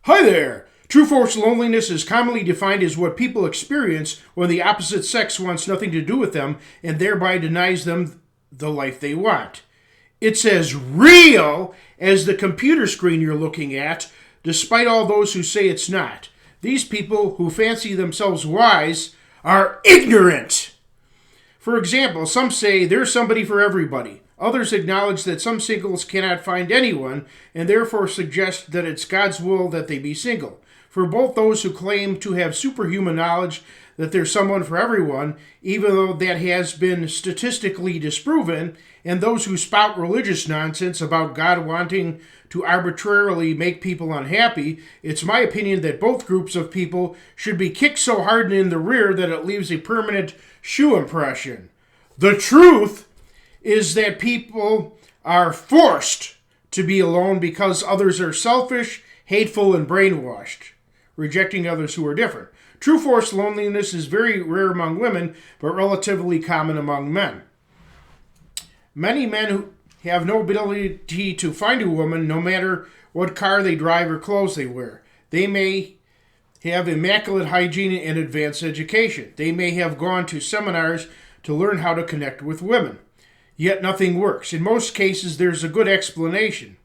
Hi there! True forced loneliness is commonly defined as what people experience when the opposite sex wants nothing to do with them and thereby denies them the life they want. It's as real as the computer screen you're looking at, despite all those who say it's not. These people who fancy themselves wise are ignorant. For example, some say there's somebody for everybody. Others acknowledge that some singles cannot find anyone and therefore suggest that it's God's will that they be single. For both those who claim to have superhuman knowledge that there's someone for everyone, even though that has been statistically disproven, and those who spout religious nonsense about God wanting to arbitrarily make people unhappy, it's my opinion that both groups of people should be kicked so hard in the rear that it leaves a permanent shoe impression. The truth is that people are forced to be alone because others are selfish, hateful, and brainwashed, rejecting others who are different. True forced loneliness is very rare among women, but relatively common among men. Many men who have no ability to find a woman, no matter what car they drive or clothes they wear. They may have immaculate hygiene and advanced education. They may have gone to seminars to learn how to connect with women. Yet nothing works. In most cases, there's a good explanation.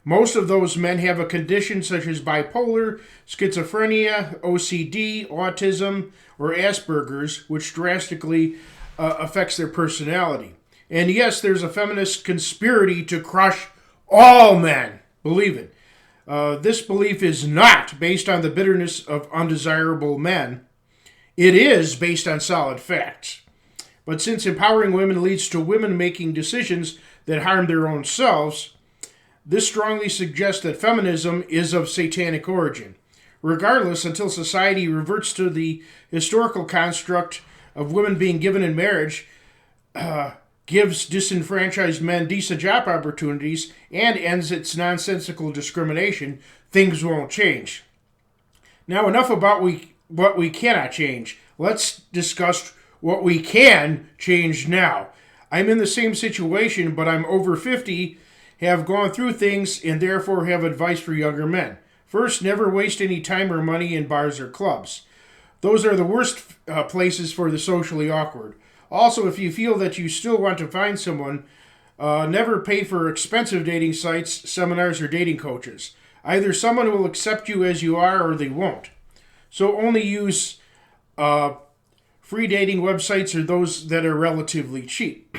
Most of those men have a condition such as bipolar, schizophrenia, OCD, autism, or Asperger's, which drastically affects their personality. And yes, there's a feminist conspiracy to crush all men. Believe it. This belief is not based on the bitterness of undesirable men. It is based on solid facts. But since empowering women leads to women making decisions that harm their own selves, this strongly suggests that feminism is of satanic origin. Regardless, until society reverts to the historical construct of women being given in marriage, gives disenfranchised men decent job opportunities, and ends its nonsensical discrimination, things won't change. Now, enough about what we cannot change. Let's discuss what we can change now. I'm in the same situation, but I'm over 50, have gone through things, and therefore have advice for younger men. First, never waste any time or money in bars or clubs. Those are the worst places for the socially awkward. Also, if you feel that you still want to find someone, never pay for expensive dating sites, seminars, or dating coaches. Either someone will accept you as you are or they won't. So only use free dating websites or those that are relatively cheap.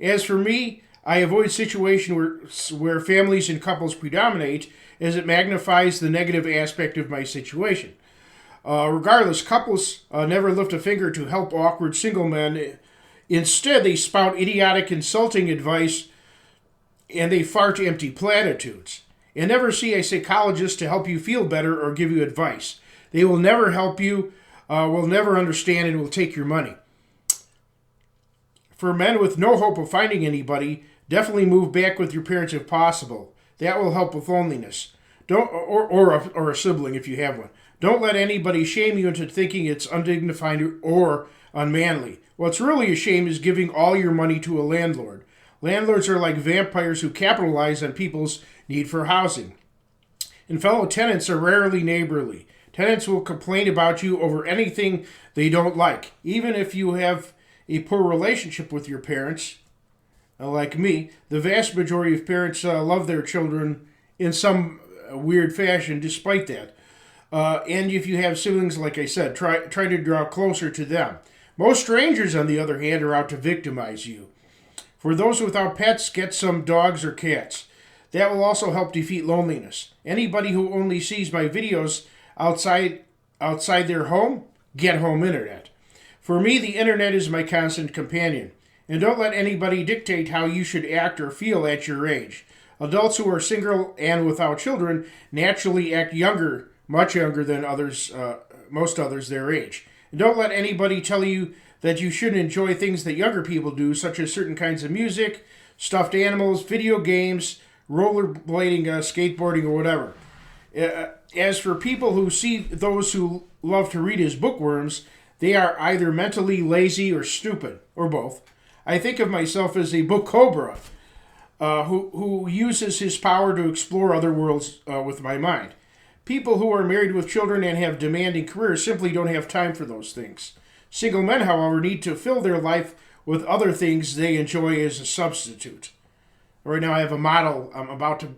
As for me, I avoid situations where families and couples predominate, as it magnifies the negative aspect of my situation. Regardless, couples never lift a finger to help awkward single men. Instead, they spout idiotic, insulting advice, and they fart empty platitudes. And never see a psychologist to help you feel better or give you advice. They will never help you, will never understand, and will take your money. For men with no hope of finding anybody, definitely move back with your parents if possible. That will help with loneliness. Or a sibling if you have one. Don't let anybody shame you into thinking it's undignified or unmanly. What's really a shame is giving all your money to a landlord. Landlords are like vampires who capitalize on people's need for housing. And fellow tenants are rarely neighborly. Tenants will complain about you over anything they don't like. Even if you have a poor relationship with your parents, like me, the vast majority of parents love their children in some weird fashion despite that. And if you have siblings, like I said, try to draw closer to them. Most strangers, on the other hand, are out to victimize you. For those without pets, get some dogs or cats. That will also help defeat loneliness. Anybody who only sees my videos outside their home, get home internet. For me, the internet is my constant companion. And don't let anybody dictate how you should act or feel at your age. Adults who are single and without children naturally act younger, much younger than most others their age. And don't let anybody tell you that you shouldn't enjoy things that younger people do, such as certain kinds of music, stuffed animals, video games, rollerblading, skateboarding, or whatever. As for people who see those who love to read as bookworms, they are either mentally lazy or stupid, or both. I think of myself as a book cobra who uses his power to explore other worlds with my mind. People who are married with children and have demanding careers simply don't have time for those things. Single men, however, need to fill their life with other things they enjoy as a substitute. Right now I have a model. I'm about to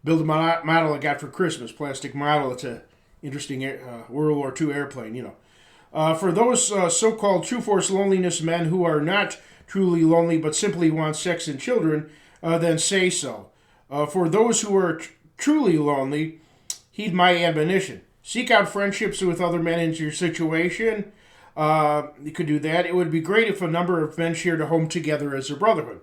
build a model I got for Christmas, plastic model. It's a interesting World War II airplane, For those so-called true force loneliness men who are not truly lonely but simply want sex and children, then say so. For those who are truly lonely, heed my admonition. Seek out friendships with other men in your situation. You could do that. It would be great if a number of men shared a home together as a brotherhood.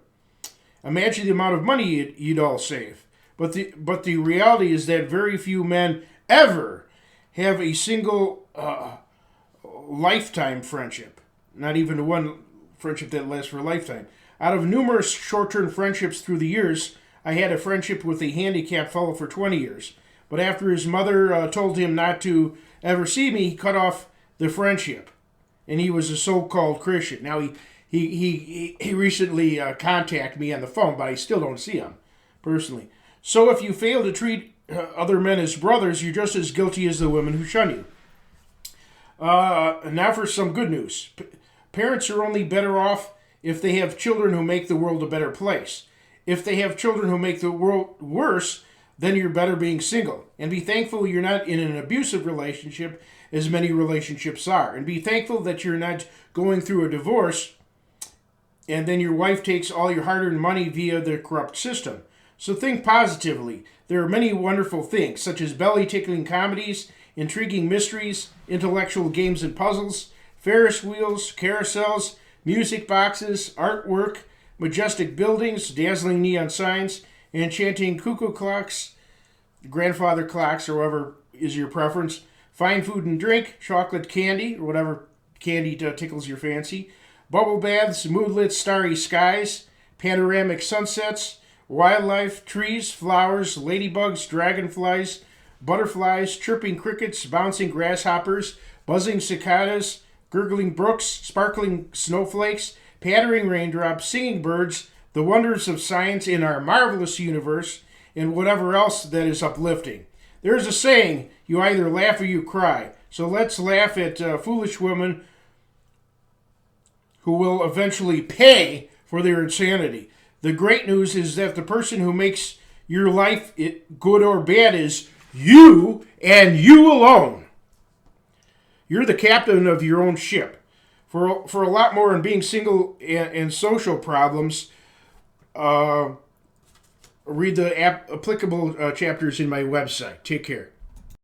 Imagine the amount of money you'd all save. But the reality is that very few men ever have a single lifetime friendship. Not even one friendship that lasts for a lifetime. Out of numerous short-term friendships through the years, I had a friendship with a handicapped fellow for 20 years. But after his mother told him not to ever see me, he cut off the friendship. And he was a so-called Christian. Now, he recently contacted me on the phone, but I still don't see him, personally. So if you fail to treat other men as brothers, you're just as guilty as the women who shun you. Now for some good news. Parents are only better off if they have children who make the world a better place. If they have children who make the world worse, then you're better being single. And be thankful you're not in an abusive relationship, as many relationships are. And be thankful that you're not going through a divorce and then your wife takes all your hard-earned money via the corrupt system. So think positively. There are many wonderful things, such as belly-tickling comedies, intriguing mysteries, intellectual games and puzzles, Ferris wheels, carousels, music boxes, artwork, majestic buildings, dazzling neon signs, enchanting cuckoo clocks, grandfather clocks, or whatever is your preference, fine food and drink, chocolate candy, or whatever candy tickles your fancy, bubble baths, moonlit starry skies, panoramic sunsets, wildlife, trees, flowers, ladybugs, dragonflies, butterflies, chirping crickets, bouncing grasshoppers, buzzing cicadas, gurgling brooks, sparkling snowflakes, pattering raindrops, singing birds, the wonders of science in our marvelous universe, and whatever else that is uplifting. There's a saying, you either laugh or you cry. So let's laugh at foolish women who will eventually pay for their insanity. The great news is that the person who makes your life good or bad is you and you alone. You're the captain of your own ship. For a lot more on being single and social problems, read the applicable chapters in my website. Take care.